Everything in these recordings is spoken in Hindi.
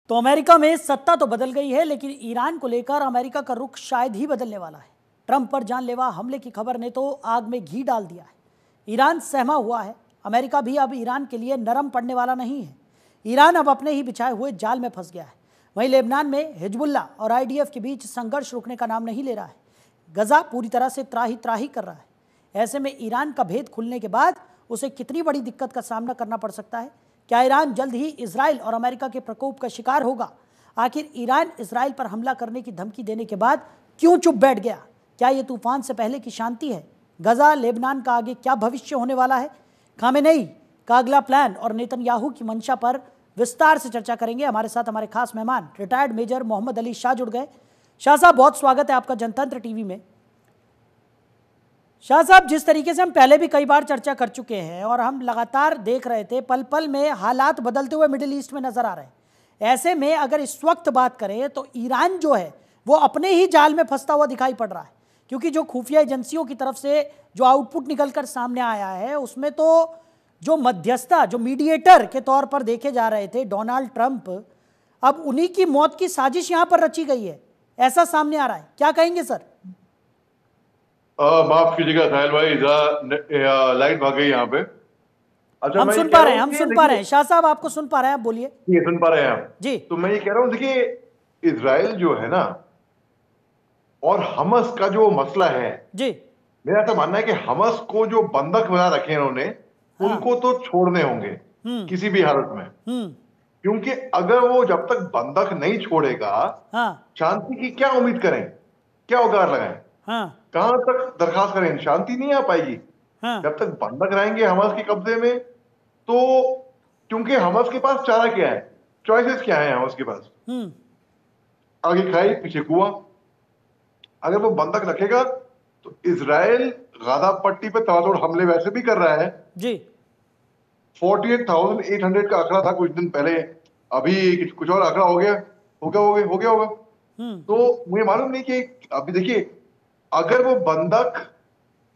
तो अमेरिका में सत्ता तो बदल गई है, लेकिन ईरान को लेकर अमेरिका का रुख शायद ही बदलने वाला है। ट्रंप पर जानलेवा हमले की खबर ने तो आग में घी डाल दिया है। ईरान सहमा हुआ है। अमेरिका भी अब ईरान के लिए नरम पड़ने वाला नहीं है। ईरान अब अपने ही बिछाए हुए जाल में फंस गया है। वहीं लेबनान में हिजबुल्ला और आईडीएफ के बीच संघर्ष रुकने का नाम नहीं ले रहा है। गजा पूरी तरह से त्राही त्राही कर रहा है। ऐसे में ईरान का भेद खुलने के बाद उसे कितनी बड़ी दिक्कत का सामना करना पड़ सकता है। क्या ईरान जल्द ही इजराइल और अमेरिका के प्रकोप का शिकार होगा? आखिर ईरान इजराइल पर हमला करने की धमकी देने के बाद क्यों चुप बैठ गया? क्या ये तूफान से पहले की शांति है? गजा लेबनान का आगे क्या भविष्य होने वाला है? खामेनेई का अगला प्लान और नेतन्याहू की मंशा पर विस्तार से चर्चा करेंगे। हमारे साथ हमारे खास मेहमान रिटायर्ड मेजर मोहम्मद अली शाह जुड़ गए। शाह साहब, बहुत स्वागत है आपका जनतंत्र टीवी में। शाह साहब, जिस तरीके से हम पहले भी कई बार चर्चा कर चुके हैं और हम लगातार देख रहे थे, पल पल में हालात बदलते हुए मिडिल ईस्ट में नजर आ रहे हैं। ऐसे में अगर इस वक्त बात करें तो ईरान जो है वो अपने ही जाल में फंसता हुआ दिखाई पड़ रहा है, क्योंकि जो खुफिया एजेंसियों की तरफ से जो आउटपुट निकलकर सामने आया है उसमें तो जो मध्यस्थता, जो मीडिएटर के तौर पर देखे जा रहे थे डोनाल्ड ट्रंप, अब उन्हीं की मौत की साजिश यहां पर रची गई है, ऐसा सामने आ रहा है। क्या कहेंगे सर? माफ कीजिएगा साहिल भाई, लाइट भाग गई यहाँ पे। अच्छा, हम सुन पा रहे हैं, हम सुन पा रहे हैं। शाह साहब आपको सुन पा रहे हैं, आप बोलिए। ये सुन पा रहे हैं आप जी। तो मैं ये कह रहा हूँ, देखिए इजराइल जो है ना और हमस का जो मसला है जी। मेरा तो मानना है कि हमस को जो बंधक बना रखे हैं उन्होंने, हाँ। उनको तो छोड़ने होंगे किसी भी हालत में। क्योंकि अगर वो जब तक बंधक नहीं छोड़ेगा, हाँ। शांति की क्या उम्मीद करें, क्या औगार लगाएं, हाँ। कहां तक दरखास्त करें? शांति नहीं आ पाएगी हाँ। जब तक बंधक रहेंगे हमास के कब्जे में। तो क्योंकि हमास के पास चारा क्या है, चॉइसेस क्या है हमास के पास? आगे खाई पीछे कुआं। अगर वो बंधक रखेगा तो इजराइल गाजा पट्टी पे ताबड़तोड़ हमले वैसे भी कर रहा है जी। 48,800 का आंकड़ा था कुछ दिन पहले, अभी कुछ और आंकड़ा हो गया होगा। तो मुझे मालूम नहीं कि अभी देखिए, अगर वो बंधक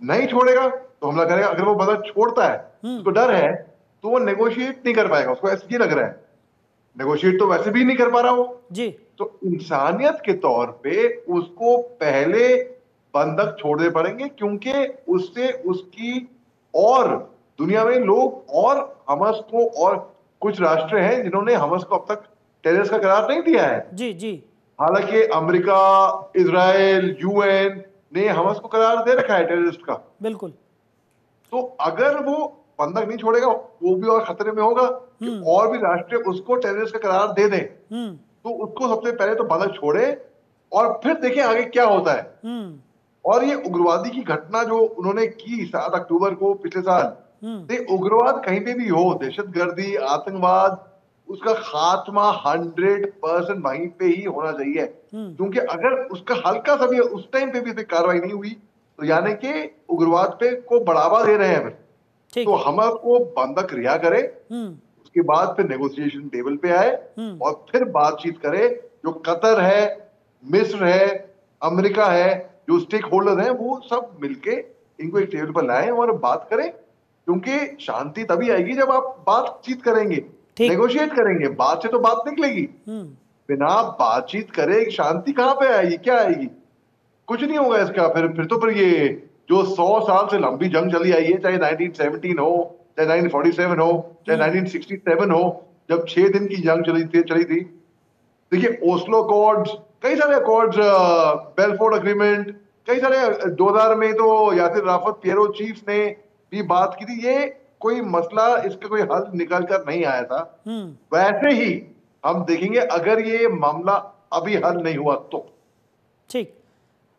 नहीं छोड़ेगा तो हमला करेगा, अगर वो बंधक छोड़ता है उसको डर है तो वो नेगोशिएट नहीं कर पाएगा। उसको ऐसा लग रहा है, नेगोशिएट तो वैसे भी नहीं कर पा रहा हो जी। तो इंसानियत के तौर पे उसको पहले बंधक छोड़ने पड़ेंगे, क्योंकि उससे उसकी और दुनिया में लोग और हमास को, और कुछ राष्ट्र हैं जिन्होंने हमास को अब तक टेररिस्ट का करार नहीं दिया है जी जी। हालांकि अमेरिका, इजराइल, यूएन ने हमास को करार दे रखा है टेररिस्ट का। बिल्कुल। तो अगर वो बंधक नहीं छोड़ेगा वो भी और खतरे में होगा कि और भी राष्ट्र उसको टेररिस्ट का करार दे दें। तो उसको सबसे पहले तो बंधक छोड़े और फिर देखें आगे क्या होता है। और ये उग्रवादी की घटना जो उन्होंने की 7 अक्टूबर को पिछले साल, उग्रवाद कहीं पे भी हो, दहशतगर्दी, आतंकवाद, उसका खात्मा 100% वहीं पे ही होना चाहिए। क्योंकि अगर उसका हल्का सा भी उस टाइम पे भी कार्रवाई नहीं हुई तो यानी कि उग्रवाद पे को बढ़ावा दे रहे हैं। तो हमास को बंधक रिहा करे, उसके बाद फिर नेगोशिएशन टेबल पे आए और फिर बातचीत करे। जो कतर है, मिस्र है, अमेरिका है, जो स्टेक होल्डर हैं, वो सब मिलके इनको एक टेबल पर लाएं और बात करें। क्योंकि शांति तभी आएगी जब आप बातचीत करेंगे, नेगोशिएट करेंगे। बात से तो बात निकलेगी, बिना बातचीत करे शांति कहां पे आएगी, क्या आएगी? कुछ नहीं होगा इसका। फिर ये जो 100 साल से लंबी जंग चली आई है, चाहे 1917 हो, चाहे 1947 हो, चाहे 1967 हो, जब 6 दिन की जंग चली थी। देखिए ओस्लो अकॉर्ड्स, कई सारे अकॉर्ड्स, बेलफोर्ड अग्रीमेंट, कई सारे 2000 में तो यासिर अराफत पियरो चीफ ने भी बात की थी। ये कोई मसला, इसका कोई हल निकल कर नहीं आया था। वैसे ही हम देखेंगे अगर ये मामला अभी हल नहीं हुआ तो। ठीक।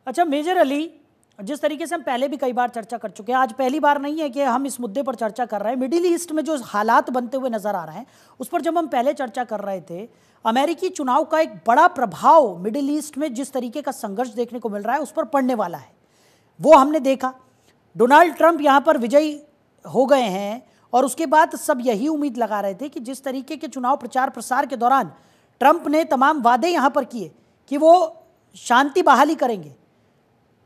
अच्छा मेजर अली, जिस तरीके से हम पहले भी कई बार चर्चा कर चुके हैं, आज पहली बार नहीं है कि हम इस मुद्दे पर चर्चा कर रहे हैं। मिडिल ईस्ट में जो हालात बनते हुए नजर आ रहे हैं उस पर जब हम पहले चर्चा कर रहे थे, अमेरिकी चुनाव का एक बड़ा प्रभाव मिडिल ईस्ट में जिस तरीके का संघर्ष देखने को मिल रहा है उस पर पड़ने वाला है, वो हमने देखा। डोनाल्ड ट्रंप यहाँ पर विजयी हो गए हैं और उसके बाद सब यही उम्मीद लगा रहे थे कि जिस तरीके के चुनाव प्रचार प्रसार के दौरान ट्रंप ने तमाम वादे यहाँ पर किए कि वो शांति बहाली करेंगे,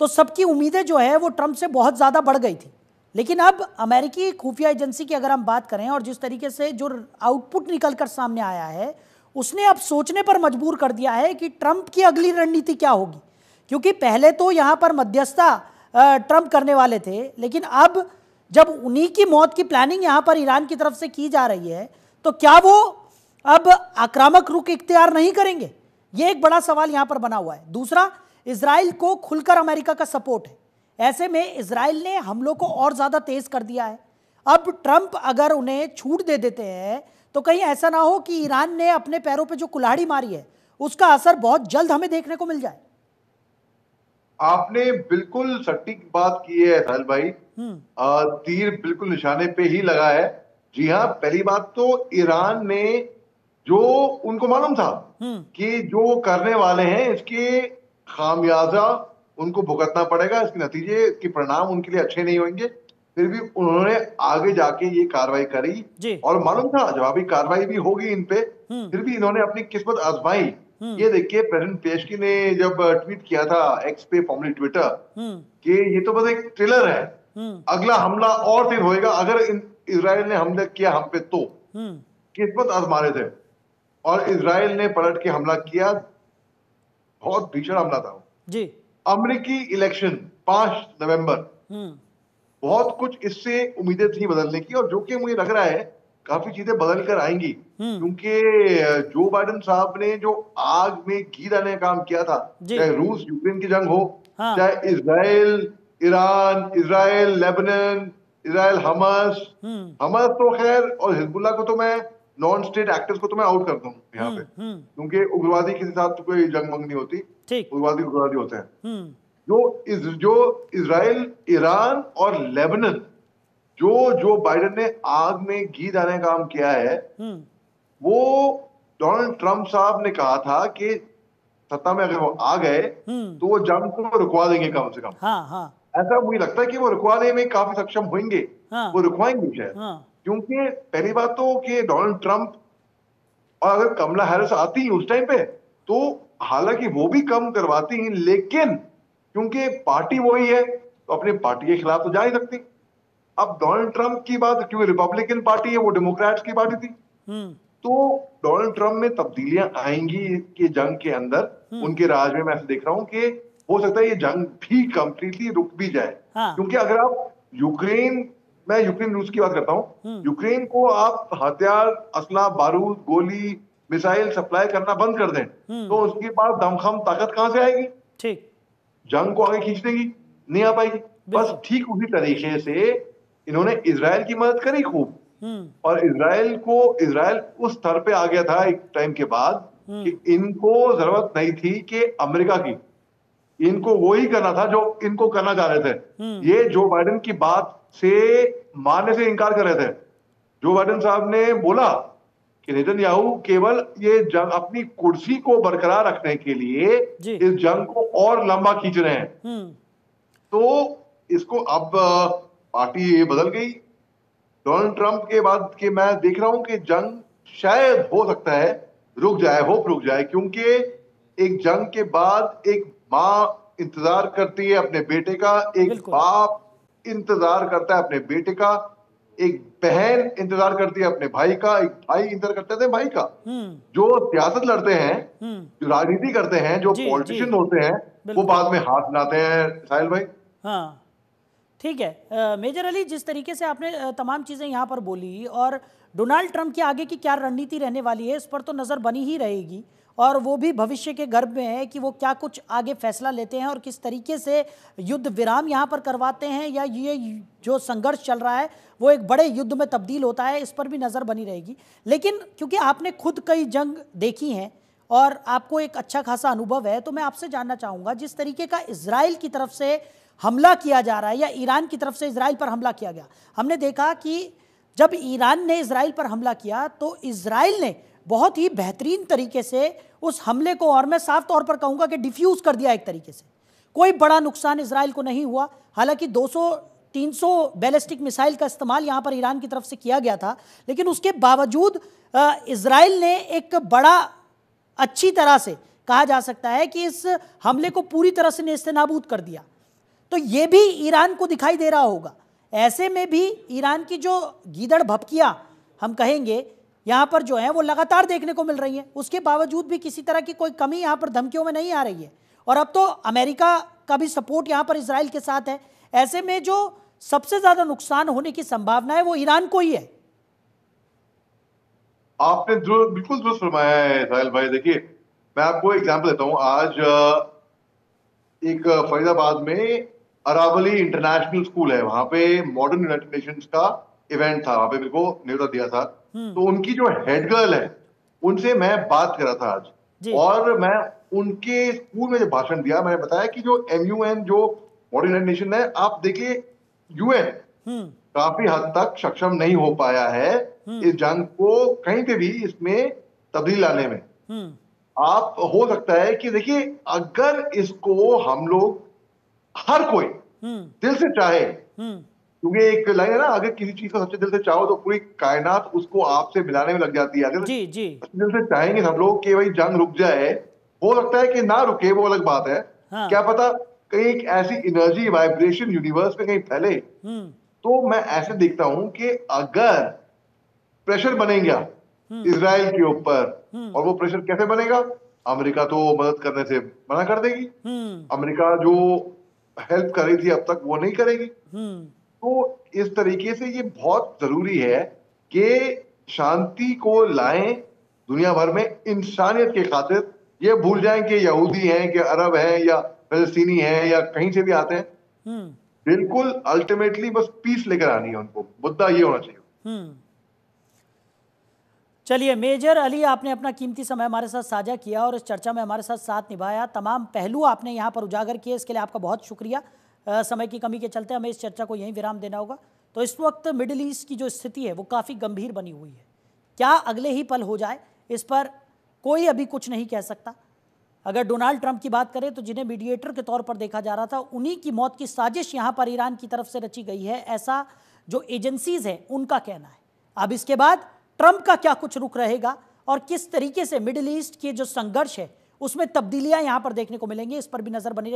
तो सबकी उम्मीदें जो है वो ट्रंप से बहुत ज़्यादा बढ़ गई थी। लेकिन अब अमेरिकी खुफिया एजेंसी की अगर हम बात करें और जिस तरीके से जो आउटपुट निकल कर सामने आया है उसने अब सोचने पर मजबूर कर दिया है कि ट्रंप की अगली रणनीति क्या होगी। क्योंकि पहले तो यहाँ पर मध्यस्थता ट्रंप करने वाले थे, लेकिन अब जब उन्हीं की मौत की प्लानिंग यहाँ पर ईरान की तरफ से की जा रही है, तो क्या वो अब आक्रामक रुख इख्तियार नहीं करेंगे? ये एक बड़ा सवाल यहाँ पर बना हुआ है। दूसरा, इजराइल को खुलकर अमेरिका का सपोर्ट है। ऐसे में इजराइल ने हमलों को और ज़्यादा तेज कर दिया है। अब ट्रंप अगर उन्हें छूट दे देते हैं तो कहीं ऐसा ना हो कि ईरान ने अपने पैरों पे जो कुल्हाड़ी मारी है उसका असर बहुत जल्द हमें देखने को मिल जाए। आपने बिल्कुल सटीक बात की है साहिल भाई। तीर बिल्कुल निशाने पे ही लगा है। जी हाँ, पहली बात तो ईरान ने, जो उनको मालूम था कि जो करने वाले हैं इसके खामियाजा उनको भुगतना पड़ेगा, इसके नतीजे के परिणाम उनके लिए अच्छे नहीं होंगे, फिर भी उन्होंने आगे जाके ये कार्रवाई करी और मालूम था जवाबी कार्रवाई भी होगी इन पे, फिर भी इन्होंने अपनी किस्मत आजमाई। ये देखिए, प्रेसिडेंट पेशकी ने जब ट्वीट किया था एक्स पे, फॉर्मली ट्विटर, कि ये तो बस एक ट्रेलर है, अगला हमला और तेज होएगा अगर इजराइल ने हमला किया हम पे तो। किस्मत आजमा रहे थे और इजराइल ने पलट के हमला किया। बहुत भीषण हमला था जी। अमेरिकी इलेक्शन 5 नवंबर, बहुत कुछ इससे उम्मीदें थी बदलने की, और जो कि मुझे लग रहा है काफी चीजें बदल कर आएंगी, क्योंकि जो बाइडेन साहब ने जो आग में घी डालने का काम किया था, चाहे रूस यूक्रेन की जंग हो, चाहे Israel Iran, Israel Lebanon, Israel Hamas, Hamas तो खैर, और हिजबुल्लाह को तो मैं, नॉन स्टेट एक्टर्स को तो मैं आउट कर दूं यहाँ पे, क्योंकि उग्रवादी के साथ तो कोई जंग मंग नहीं होती, उग्रवादी होते हैं। जो इजराइल, ईरान और लेबनान, जो बाइडेन ने आग में घी डालने का काम किया है, वो डोनाल्ड ट्रंप साहब ने कहा था कि सत्ता में अगर वो आ गए तो वो जंग को रुकवा देंगे कम से कम। ऐसा मुझे लगता है कि वो रुकवाने में काफी सक्षम होंगे, वो रुकवाएंगे शायद। क्योंकि पहली बात तो कि डोनाल्ड ट्रंप, और अगर कमला हैरिस आती उस टाइम पे, तो हालांकि वो भी कम करवाती हैं, लेकिन क्योंकि पार्टी वही है तो अपनी पार्टी के खिलाफ तो जा ही सकती। अब डोनाल्ड ट्रंप की बात, क्योंकि रिपब्लिकन पार्टी है, वो डेमोक्रेट्स की पार्टी थी, तो डोनाल्ड ट्रंप में तब्दीलियां आएंगी कि जंग के अंदर, उनके राज में। मैं ऐसे देख रहा हूं कि हो सकता है ये जंग भी कंप्लीटली रुक भी जाए। क्योंकि अगर आप यूक्रेन, मैं यूक्रेन रूस की बात करता हूं, यूक्रेन को आप हथियार, असला, बारूद, गोली, मिसाइल सप्लाई करना बंद कर दें, तो उसके पास दमखम ताकत कहां से आएगी? ठीक, जंग को आगे खींच देगी, नहीं आ पाएगी। बस ठीक उसी तरीके से इन्होंने इजराइल की मदद करी खूब, और इजराइल उस स्तर पे आ गया था एक टाइम के बाद कि इनको जरूरत नहीं थी कि अमेरिका की, इनको वो ही करना था जो इनको करना चाह रहे थे। ये जो बाइडेन की बात से मानने से इनकार कर रहे थे। जो बाइडेन साहब ने बोला कि नेतन्याहू केवल ये जंग, अपनी कुर्सी को बरकरार रखने के लिए इस जंग को और लंबा खींच रहे हैं, तो इसको अब पार्टी बदल गई डोनाल्ड ट्रंप के बाद कि मैं देख रहा हूं कि जंग शायद हो सकता है रुक जाए, होप रुक जाए, क्योंकि एक जंग के बाद एक माँ इंतजार करती है अपने बेटे का, एक बाप इंतजार करता है अपने बेटे का, एक बहन इंतजार करती है अपने भाई का, एक भाई इंतजार करते थे भाई का। जो सियासत लड़ते हैं, जो राजनीति करते हैं, जो पॉलिटिशियन होते हैं, वो बाद में हाथ मिलाते हैं साहिल भाई। हाँ, ठीक है मेजर अली, जिस तरीके से आपने तमाम चीज़ें यहाँ पर बोली, और डोनाल्ड ट्रंप की आगे की क्या रणनीति रहने वाली है इस पर तो नज़र बनी ही रहेगी, और वो भी भविष्य के गर्भ में है कि वो क्या कुछ आगे फैसला लेते हैं और किस तरीके से युद्ध विराम यहाँ पर करवाते हैं, या ये जो संघर्ष चल रहा है वो एक बड़े युद्ध में तब्दील होता है, इस पर भी नज़र बनी रहेगी। लेकिन क्योंकि आपने खुद कई जंग देखी हैं और आपको एक अच्छा खासा अनुभव है, तो मैं आपसे जानना चाहूँगा, जिस तरीके का इजराइल की तरफ से हमला किया जा रहा है या ईरान की तरफ से इजराइल पर हमला किया गया, हमने देखा कि जब ईरान ने इजराइल पर हमला किया तो इजराइल ने बहुत ही बेहतरीन तरीके से उस हमले को, और मैं साफ तौर पर कहूँगा कि डिफ्यूज़ कर दिया एक तरीके से। कोई बड़ा नुकसान इजराइल को नहीं हुआ। हालांकि 200-300 बैलिस्टिक मिसाइल का इस्तेमाल यहाँ पर ईरान की तरफ से किया गया था, लेकिन उसके बावजूद इजराइल ने एक बड़ा अच्छी तरह से कहा जा सकता है कि इस हमले को पूरी तरह से नेस्तनाबूद कर दिया। तो ये भी ईरान को दिखाई दे रहा होगा। ऐसे में भी ईरान की जो गीदड़ भपकियाँ हम कहेंगे, यहाँ पर जो है वो लगातार देखने को मिल रही है। उसके बावजूद भी किसी तरह की कोई कमी यहाँ पर धमकियों में नहीं आ रही है। और अब तो अमेरिका का भी सपोर्ट यहाँ पर इजराइल के साथ है। ऐसे में जो सबसे ज्यादा नुकसान होने की संभावना है वो ईरान को ही है। आपने बिल्कुल दुरुस्त फरमाया है साहिल भाई। देखिए, मैं आपको एग्जांपल देता हूं। आज एक फरीदाबाद में अरावली इंटरनेशनल स्कूल है, वहां पे मॉडर्न यूनाइटेड नेशंस का इवेंट था, वहां पे मेरे को न्योता दिया था। तो उनकी जो हेड गर्ल है उनसे मैं बात कर रहा था आज, और मैं उनके स्कूल में जो भाषण दिया, मैंने बताया कि जो MUN जो मॉडर्न यूनाइटेड नेशन है, आप देखिए UN काफी हद तक सक्षम नहीं हो पाया है इस जंग को कहीं पे भी इसमें तब्दीली लाने में। आप हो सकता है कि देखिए, अगर इसको हम लोग हर कोई दिल से चाहे, क्योंकि एक लाइन है ना, अगर किसी चीज को सच्चे दिल से चाहो तो पूरी कायनात उसको आपसे मिलाने में लग जाती है। अगर दिल से चाहेंगे सब लोग कि भाई जंग रुक जाए, हो सकता है कि ना रुके, वो अलग बात है। क्या पता कहीं एक ऐसी एनर्जी वाइब्रेशन यूनिवर्स में कहीं फैले। तो मैं ऐसे देखता हूं कि अगर प्रेशर बनेगा इजराइल के ऊपर, और वो प्रेशर कैसे बनेगा, अमेरिका तो मदद करने से मना कर देगी। अमेरिका जो हेल्प कर रही थी अब तक वो नहीं करेगी। तो इस तरीके से ये बहुत जरूरी है कि शांति को लाएं दुनिया भर में, इंसानियत के खातिर। ये भूल जाएं कि यहूदी हैं, कि अरब हैं, या फलस्तीनी हैं, या कहीं से भी आते हैं। बिल्कुल अल्टीमेटली बस पीस लेकर आनी है उनको, मुद्दा ये होना चाहिए। चलिए मेजर अली, आपने अपना कीमती समय हमारे साथ साझा किया और इस चर्चा में हमारे साथ निभाया। तमाम पहलू आपने यहाँ पर उजागर किए, इसके लिए आपका बहुत शुक्रिया। समय की कमी के चलते हमें इस चर्चा को यहीं विराम देना होगा। तो इस वक्त मिडिल ईस्ट की जो स्थिति है वो काफ़ी गंभीर बनी हुई है। क्या अगले ही पल हो जाए, इस पर कोई अभी कुछ नहीं कह सकता। अगर डोनाल्ड ट्रंप की बात करें तो जिन्हें मीडिएटर के तौर पर देखा जा रहा था, उन्हीं की मौत की साजिश यहाँ पर ईरान की तरफ से रची गई है, ऐसा जो एजेंसीज हैं उनका कहना है। अब इसके बाद ट्रंप का क्या कुछ रुख रहेगा और किस तरीके से मिडिल ईस्ट के जो संघर्ष है उसमें तब्दीलियां यहां पर देखने को मिलेंगी, इस पर भी नजर बनी रहेगी।